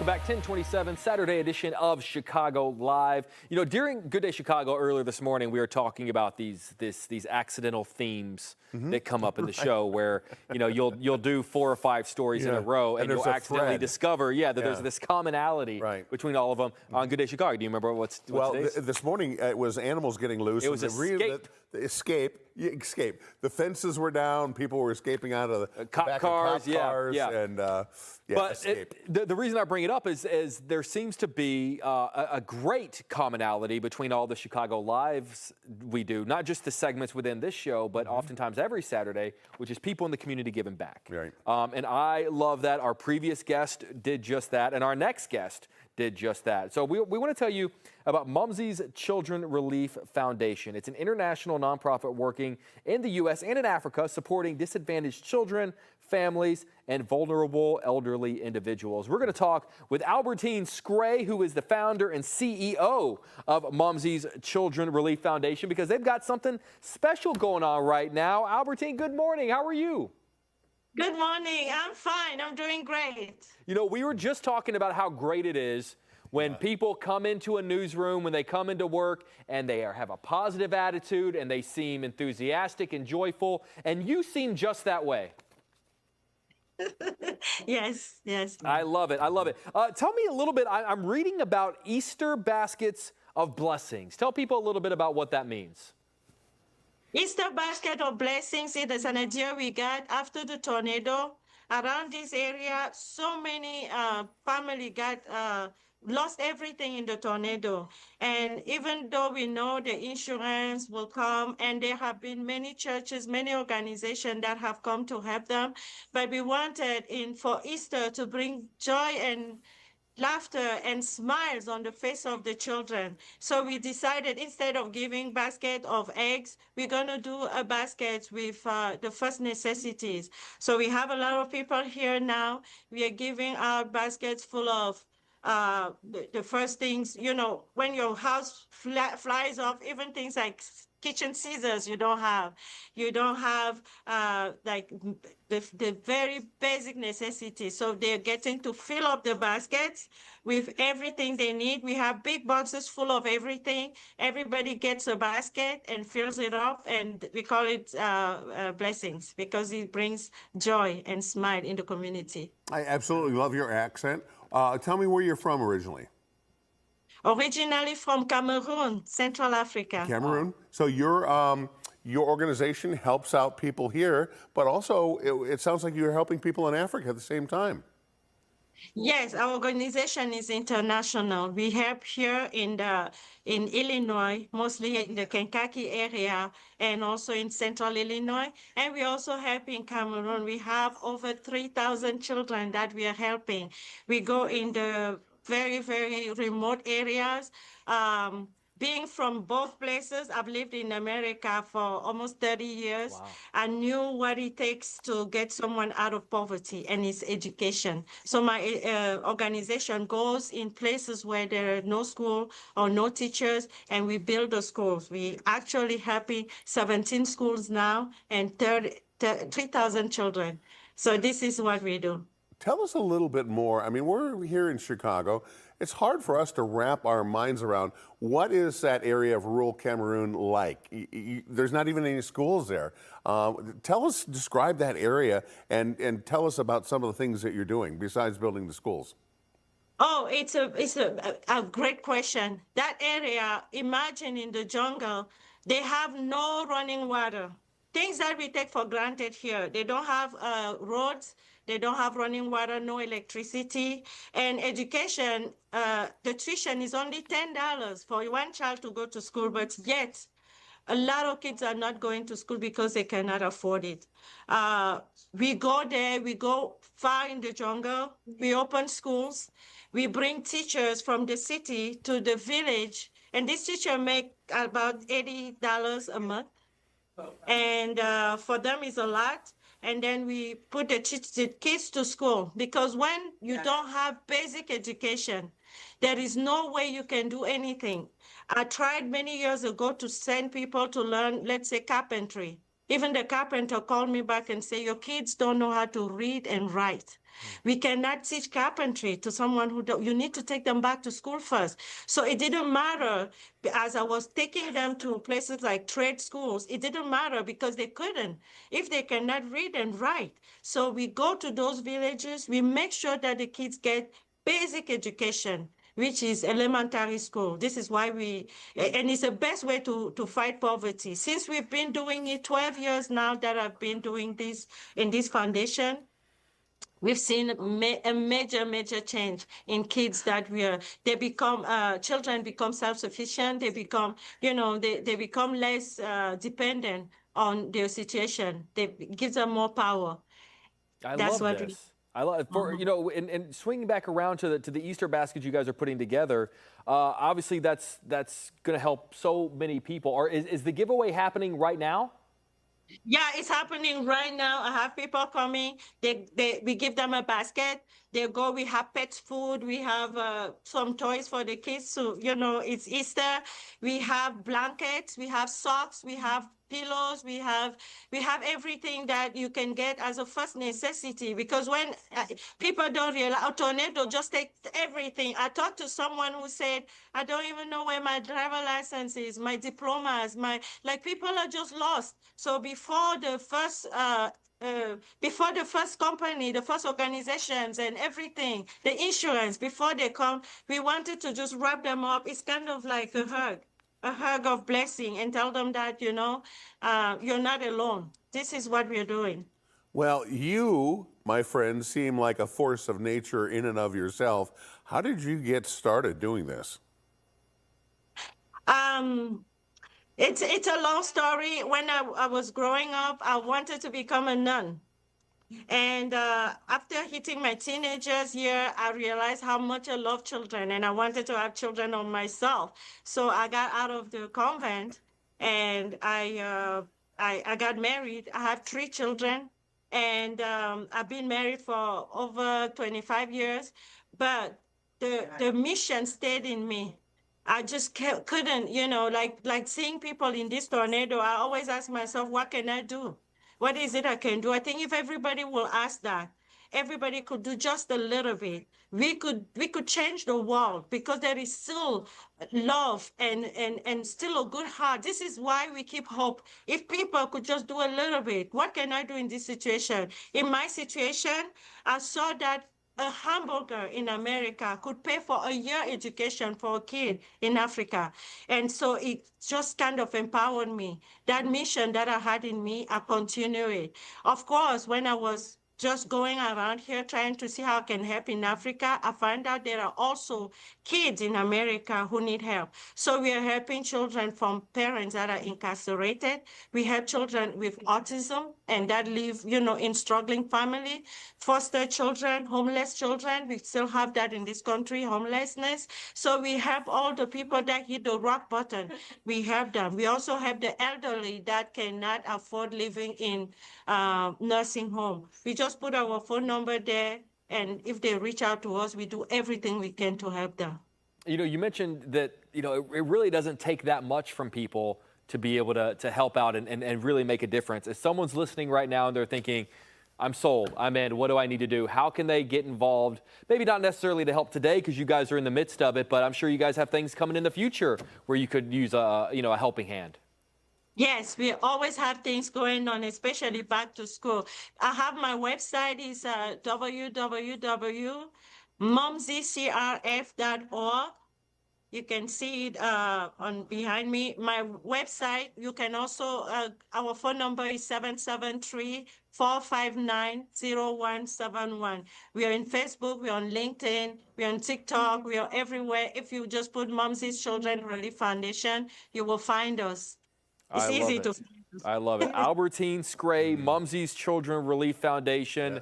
back, 1027, Saturday edition of Chicago Live. You know, during Good Day Chicago earlier this morning, we were talking about these accidental themes that come up in the show where, you know, you'll do 4 or 5 stories in a row and you'll accidentally discover, that there's this commonality between all of them on Good Day Chicago. Do you remember what's today's? This morning it was animals getting loose. It was escape. The fences were down. People were escaping out of the cop cars, and the reason I bring it up is there seems to be a great commonality between all the Chicago Lives we do, not just the segments within this show, but oftentimes every Saturday, which is people in the community giving back. Right. And I love that. Our previous guest did just that, and our next guest did just that. So we want to tell you about Mumsy's Children Relief Foundation. It's an international nonprofit working in the U.S. and in Africa, supporting disadvantaged children, families, and vulnerable elderly individuals. We're going to talk with Albertine Scray, who is the founder and CEO of Mumsy's Children Relief Foundation, because they've got something special going on right now. Albertine, good morning. How are you? Good morning. I'm fine. I'm doing great. You know, we were just talking about how great it is when people come into a newsroom, when they come into work, and they have a positive attitude, and they seem enthusiastic and joyful, and you seem just that way. Yes. I love it. Tell me a little bit. I'm reading about Easter baskets of blessings. Tell people a little bit about what that means. Easter basket of blessings, it is an idea we got after the tornado. Around this area, so many family lost everything in the tornado. And even though we know the insurance will come, and there have been many churches, many organizations that have come to help them, but we wanted for Easter to bring joy and laughter and smiles on the face of the children. So we decided, instead of giving basket of eggs, we're going to do a basket with the first necessities. So we have a lot of people here now. We are giving out baskets full of the first things, you know, when your house flies off, even things like kitchen scissors you don't have like the very basic necessities. So they're getting to fill up the baskets with everything they need. We have big boxes full of everything. Everybody gets a basket and fills it up, and we call it blessings, because it brings joy and smile in the community. I absolutely love your accent. Tell me where you're from originally. Originally from Cameroon, Central Africa. Cameroon. So your organization helps out people here, but also it sounds like you're helping people in Africa at the same time. Yes, our organization is international. We help here in Illinois, mostly in the Kankakee area, and also in Central Illinois. And we also help in Cameroon. We have over 3,000 children that we are helping. We go in the very, very remote areas. Being from both places, I've lived in America for almost 30 years. Wow. I knew what it takes to get someone out of poverty, and it's education. So my organization goes in places where there are no school or no teachers, and we build the schools. We actually helping 17 schools now and 3,000 children. So this is what we do. Tell us a little bit more. I mean, we're here in Chicago. It's hard for us to wrap our minds around what is that area of rural Cameroon like. There's not even any schools there. Describe that area and tell us about some of the things that you're doing besides building the schools. Oh, it's a great question. That area, imagine in the jungle, they have no running water. Things that we take for granted here. They don't have roads. They don't have running water, no electricity. And education, the tuition is only $10 for one child to go to school, but yet a lot of kids are not going to school because they cannot afford it. We go there, we go far in the jungle, we open schools, we bring teachers from the city to the village, and this teacher make about $80 a month. And for them it's a lot. And then we put the kids to school, because when you don't have basic education, there is no way you can do anything. I tried many years ago to send people to learn, let's say, carpentry. Even the carpenter called me back and said, your kids don't know how to read and write. We cannot teach carpentry to someone who don't, you need to take them back to school first. So it didn't matter, as I was taking them to places like trade schools, it didn't matter because they couldn't, if they cannot read and write. So we go to those villages, we make sure that the kids get basic education, which is elementary school. This is why and it's the best way to fight poverty. Since we've been doing it 12 years now that I've been doing this in this foundation, we've seen a major change in kids that they become, children become self-sufficient, they become, they become less dependent on their situation. It gives them more power. I That's love what we. this. I love for and swinging back around to the Easter basket you guys are putting together. Obviously, that's going to help so many people. Or is the giveaway happening right now? Yeah, it's happening right now. I have people coming. We give them a basket. They go. We have pets food. We have some toys for the kids. So it's Easter. We have blankets. We have socks. We have pillows. We have everything that you can get as a first necessity. Because when people don't realize, a tornado just takes everything. I talked to someone who said, I don't even know where my driver license is, my diplomas, people are just lost. So before the first company, the first organizations and everything, the insurance, before they come, we wanted to just wrap them up. It's kind of like a hug of blessing, and tell them that, you're not alone. This is what we're doing. Well, you, my friend, seem like a force of nature in and of yourself. How did you get started doing this? It's a long story. When I was growing up, I wanted to become a nun. And after hitting my teenagers year, I realized how much I love children, and I wanted to have children on myself. So I got out of the convent, and I got married. I have 3 children, and I've been married for over 25 years. But the mission stayed in me. I just couldn't, like seeing people in this tornado, I always ask myself, what can I do? What is it I can do? I think if everybody will ask that, everybody could do just a little bit. We could change the world, because there is still love and still a good heart. This is why we keep hope. If people could just do a little bit, what can I do in this situation? In my situation, I saw that a hamburger in America could pay for a year education for a kid in Africa. And so it just kind of empowered me. That mission that I had in me, I continue it. Of course, when I was just going around here trying to see how I can help in Africa, I found out there are also kids in America who need help. So we are helping children from parents that are incarcerated. We help children with autism and that live, in struggling family, foster children, homeless children. We still have that in this country, homelessness. So we help all the people that hit the rock bottom. We help them. We also help the elderly that cannot afford living in nursing home. We just put our phone number there, and if they reach out to us, we do everything we can to help them. You mentioned that, it really doesn't take that much from people to be able to help out and really make a difference. If someone's listening right now and they're thinking, I'm sold, I'm in, what do I need to do? How can they get involved? Maybe not necessarily to help today because you guys are in the midst of it, but I'm sure you guys have things coming in the future where you could use a helping hand. Yes, we always have things going on, especially back to school. I have my website is www.momsycrf.org. You can see it on behind me. My website, you can also, our phone number is 773-459-0171. We are in Facebook, we're on LinkedIn, we're on TikTok, we are everywhere. If you just put Momsy's Children Relief Foundation, you will find us. It's easy to find us. I love it. Albertine Scray, Momsy's Children Relief Foundation. Yeah.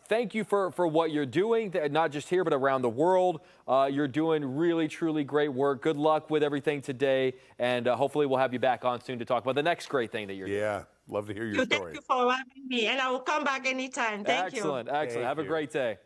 Thank you for what you're doing, not just here, but around the world. You're doing really, truly great work. Good luck with everything today, and hopefully we'll have you back on soon to talk about the next great thing that you're doing. Yeah, love to hear your story. Thank you for having me, and I will come back anytime. Thank you. Excellent. Thank Have a you. great day.